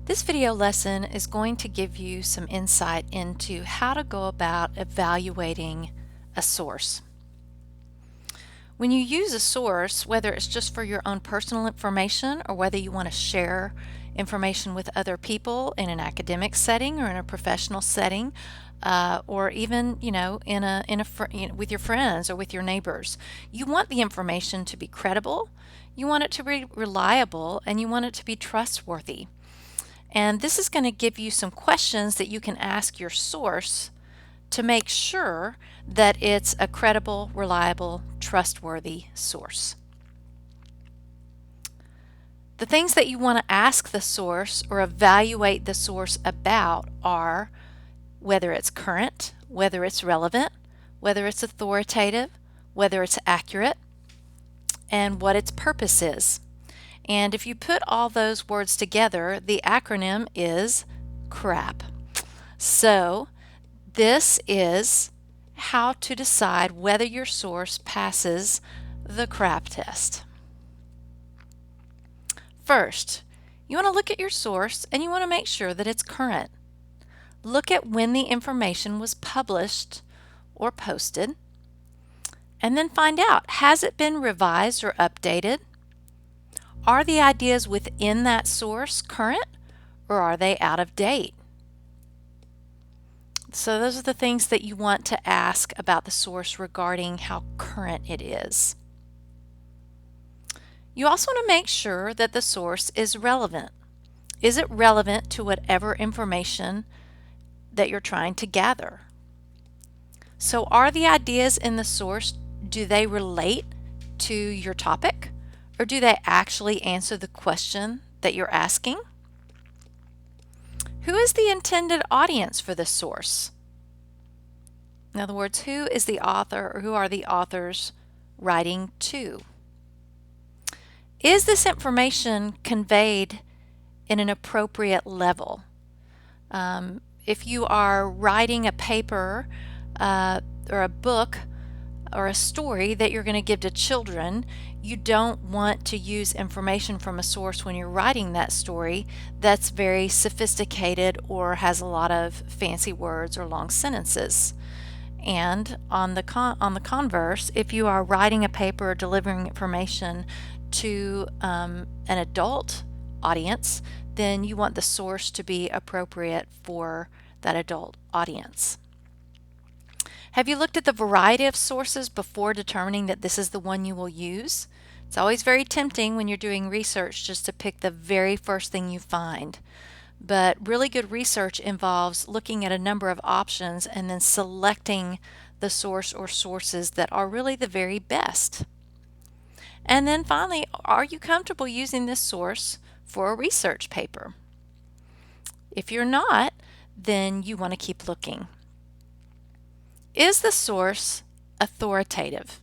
This video lesson is going to give you some insight into how to go about evaluating a source. When you use a source, whether it's just for your own personal information or whether you want to share information with other people in an academic setting or in a professional setting, or even with your friends or with your neighbors, you want the information to be credible, you want it to be reliable, and you want it to be trustworthy. And this is going to give you some questions that you can ask your source to make sure that it's a credible, reliable, trustworthy source. The things that you want to ask the source or evaluate the source about are whether it's current, whether it's relevant, whether it's authoritative, whether it's accurate, and what its purpose is. And if you put all those words together, the acronym is CRAAP. So this is how to decide whether your source passes the CRAAP test. First, you want to look at your source and you want to make sure that it's current. Look at when the information was published or posted, and then find out, has it been revised or updated? Are the ideas within that source current, or are they out of date? So those are the things that you want to ask about the source regarding how current it is. You also want to make sure that the source is relevant. Is it relevant to whatever information that you're trying to gather? So are the ideas in the source, do they relate to your topic? Or do they actually answer the question that you're asking? Who is the intended audience for this source? In other words, who is the author, or who are the authors writing to? Is this information conveyed in an appropriate level? If you are writing a paper or a book or a story that you're going to give to children, you don't want to use information from a source when you're writing that story that's very sophisticated or has a lot of fancy words or long sentences. And on the converse, if you are writing a paper or delivering information to an adult audience, then you want the source to be appropriate for that adult audience. Have you looked at the variety of sources before determining that this is the one you will use? It's always very tempting when you're doing research just to pick the very first thing you find. But really good research involves looking at a number of options and then selecting the source or sources that are really the very best. And then finally, are you comfortable using this source for a research paper? If you're not, then you want to keep looking. Is the source authoritative?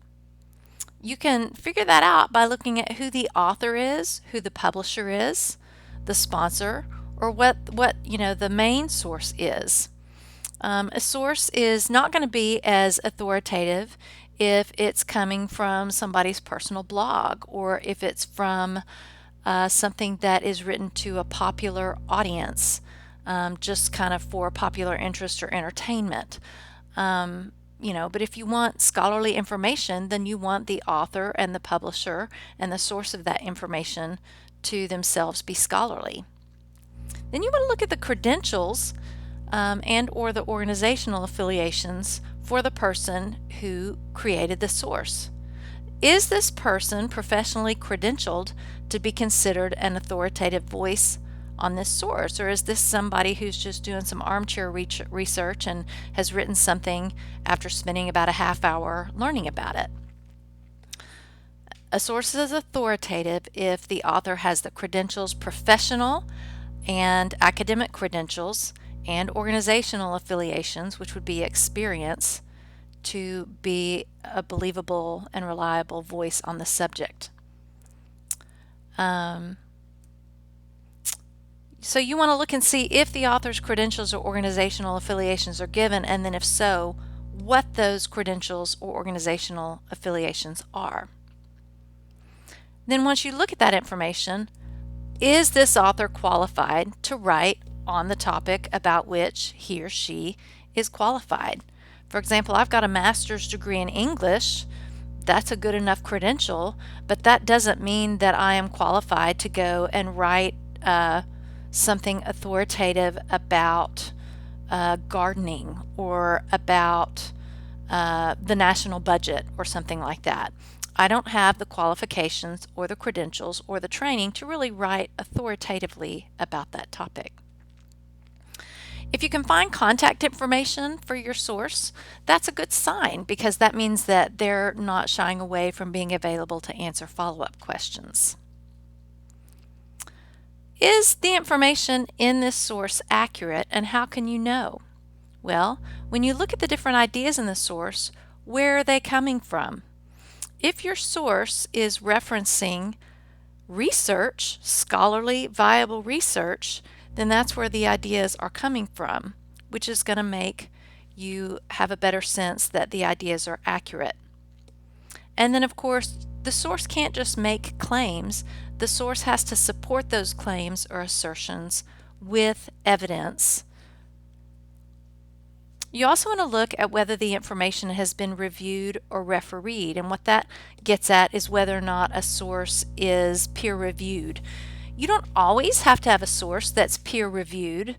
You can figure that out by looking at who the author is, who the publisher is, the sponsor, or what the main source is. A source is not going to be as authoritative if it's coming from somebody's personal blog, or if it's from something that is written to a popular audience, just kind of for popular interest or entertainment. But if you want scholarly information, then you want the author and the publisher and the source of that information to themselves be scholarly. Then you want to look at the credentials and or the organizational affiliations for the person who created the source. Is this person professionally credentialed to be considered an authoritative voice on this source, or is this somebody who's just doing some armchair research and has written something after spending about a half hour learning about it? A source is authoritative if the author has the credentials, professional and academic credentials, and organizational affiliations, which would be experience, to be a believable and reliable voice on the subject. So you want to look and see if the author's credentials or organizational affiliations are given, and then if so, what those credentials or organizational affiliations are. Then once you look at that information, Is this author qualified to write on the topic about which he or she is qualified? For example, I've got a master's degree in English. That's a good enough credential, but that doesn't mean that I am qualified to go and write something authoritative about gardening or about the national budget or something like that. I don't have the qualifications or the credentials or the training to really write authoritatively about that topic. If you can find contact information for your source, that's a good sign because that means that they're not shying away from being available to answer follow-up questions. Is the information in this source accurate, and how can you know? Well, when you look at the different ideas in the source, where are they coming from? If your source is referencing research, scholarly, viable research, then that's where the ideas are coming from, which is going to make you have a better sense that the ideas are accurate. And then, of course, the source can't just make claims. The source has to support those claims or assertions with evidence. You also want to look at whether the information has been reviewed or refereed, and what that gets at is whether or not a source is peer-reviewed. You don't always have to have a source that's peer-reviewed,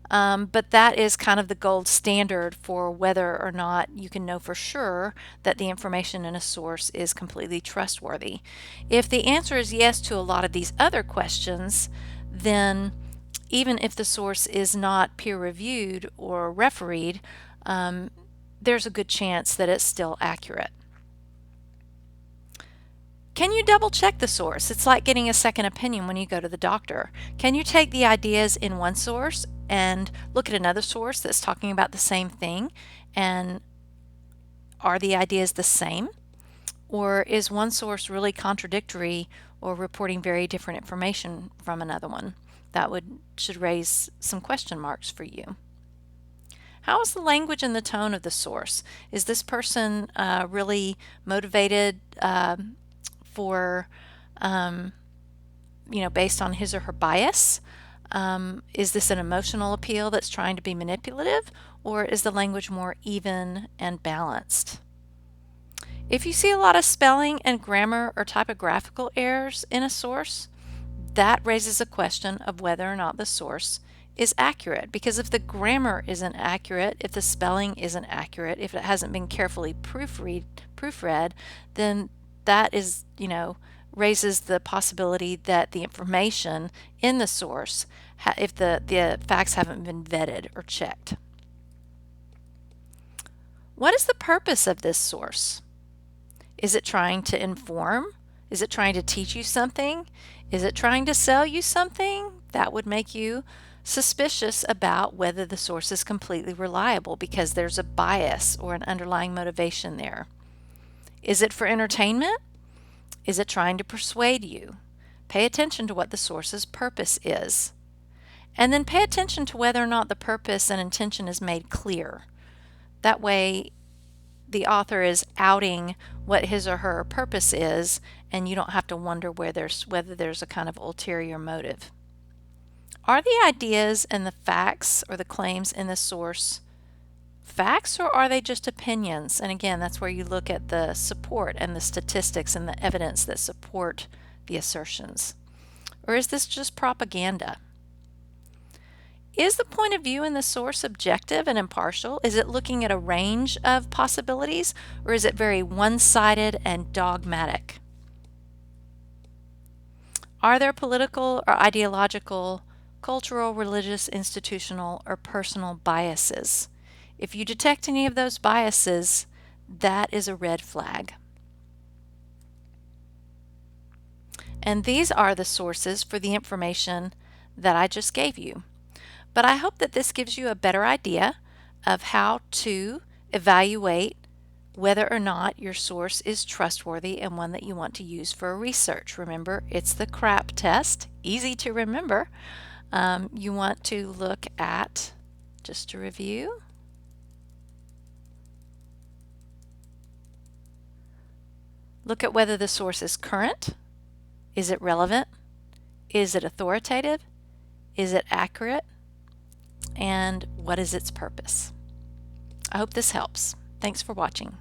but that is kind of the gold standard for whether or not you can know for sure that the information in a source is completely trustworthy. If the answer is yes to a lot of these other questions, then even if the source is not peer-reviewed or refereed, there's a good chance that it's still accurate. Can you double check the source? It's like getting a second opinion when you go to the doctor. Can you take the ideas in one source and look at another source that's talking about the same thing, and are the ideas the same? Or is one source really contradictory or reporting very different information from another one? That should raise some question marks for you. How is the language and the tone of the source? Is this person really motivated for, based on his or her bias? Is this an emotional appeal that's trying to be manipulative, or is the language more even and balanced? If you see a lot of spelling and grammar or typographical errors in a source, that raises a question of whether or not the source is accurate. Because if the grammar isn't accurate, if the spelling isn't accurate, if it hasn't been carefully proofread, then that is, raises the possibility that the information in the source, if the facts haven't been vetted or checked. What is the purpose of this source? Is it trying to inform? Is it trying to teach you something? Is it trying to sell you something? That would make you suspicious about whether the source is completely reliable because there's a bias or an underlying motivation there. Is it for entertainment? Is it trying to persuade you? Pay attention to what the source's purpose is. And then pay attention to whether or not the purpose and intention is made clear. That way, the author is outing what his or her purpose is, and you don't have to wonder whether there's a kind of ulterior motive. Are the ideas and the facts or the claims in the source facts, or are they just opinions? And again, that's where you look at the support and the statistics and the evidence that support the assertions. Or is this just propaganda? Is the point of view in the source objective and impartial? Is it looking at a range of possibilities, or is it very one-sided and dogmatic? Are there political or ideological, cultural, religious, institutional, or personal biases? If you detect any of those biases, that is a red flag. And these are the sources for the information that I just gave you. But I hope that this gives you a better idea of how to evaluate whether or not your source is trustworthy and one that you want to use for research. Remember, it's the CRAAP test, easy to remember. You want to look at, just to review, look at whether the source is current, is it relevant, Is it authoritative? Is it accurate? And what is its purpose? I hope this helps. Thanks for watching.